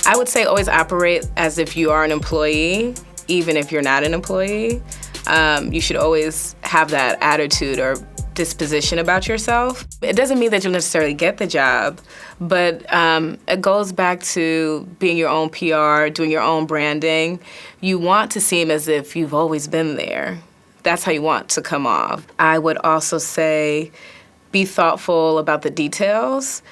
I would say always operate as if you are an employee, even if you're not an employee. You should always have that attitude or disposition about yourself. It doesn't mean that you'll necessarily get the job, but it goes back to being your own PR, doing your own branding. You want to seem as if you've always been there. That's how you want to come off. I would also say be thoughtful about the details.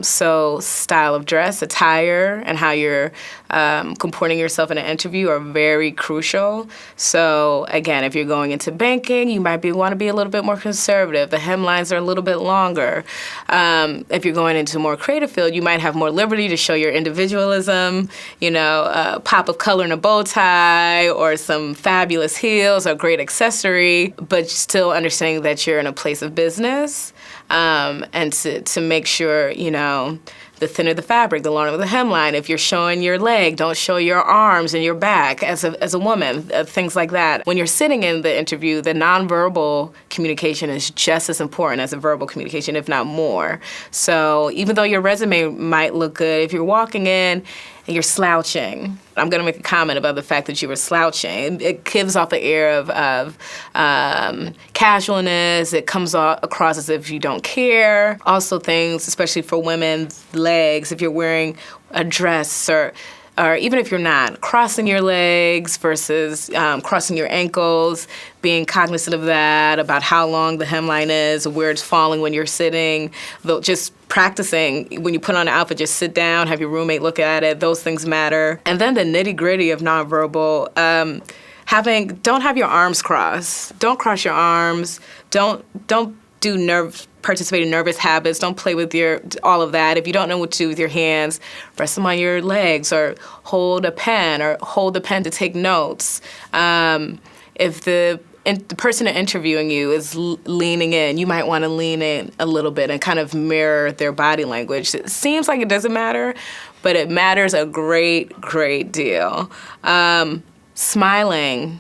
So style of dress, attire, and how you're comporting yourself in an interview are very crucial. So again, if you're going into banking, you might want to be a little bit more conservative. The hemlines are a little bit longer. If you're going into a more creative field, you might have more liberty to show your individualism, a pop of color in a bow tie or some fabulous heels or great accessory, but still understanding that you're in a place of business. And to make sure, the thinner the fabric, the longer the hemline. If you're showing your leg, don't show your arms and your back as a woman, things like that. When you're sitting in the interview, the nonverbal communication is just as important as the verbal communication, if not more. So even though your resume might look good, if you're walking in and you're slouching, I'm going to make a comment about the fact that you were slouching. It gives off the air of casualness. It comes across as if you don't care. Also things, especially for women, legs, if you're wearing a dress or even if you're not, crossing your legs versus crossing your ankles, being cognizant of that, about how long the hemline is, where it's falling when you're sitting, just practicing. When you put on an outfit, just sit down, have your roommate look at it. Those things matter. And then the nitty-gritty of nonverbal, don't have your arms crossed. Don't cross your arms. Don't participate in nervous habits. Don't play with all of that. If you don't know what to do with your hands, rest them on your legs or hold a pen to take notes. If the person interviewing you is leaning in, you might want to lean in a little bit and kind of mirror their body language. It seems like it doesn't matter, but it matters a great, great deal. Smiling,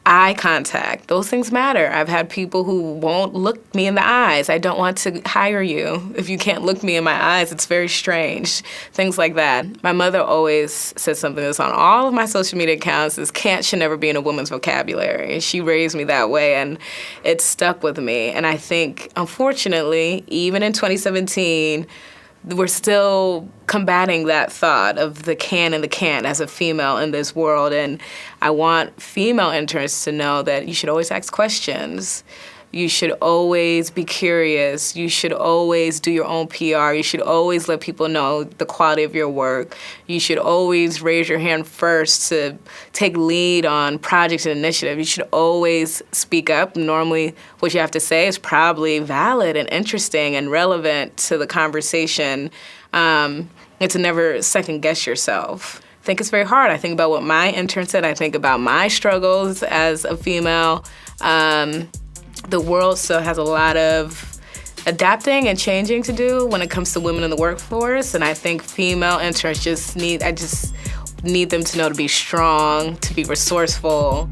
eye contact, those things matter. I've had people who won't look me in the eyes. I don't want to hire you if you can't look me in my eyes. It's very strange. Things like that. My mother always says something that's on all of my social media accounts is can't should never be in a woman's vocabulary. She raised me that way, and it stuck with me. And I think, unfortunately, even in 2017, we're still combating that thought of the can and the can't as a female in this world. And I want female interns to know that you should always ask questions. You should always be curious. You should always do your own PR. You should always let people know the quality of your work. You should always raise your hand first to take lead on projects and initiatives. You should always speak up. Normally, what you have to say is probably valid and interesting and relevant to the conversation. And to never second guess yourself. I think it's very hard. I think about what my intern said. I think about my struggles as a female. The world still has a lot of adapting and changing to do when it comes to women in the workforce, and I think female interns I just need them to know to be strong, to be resourceful.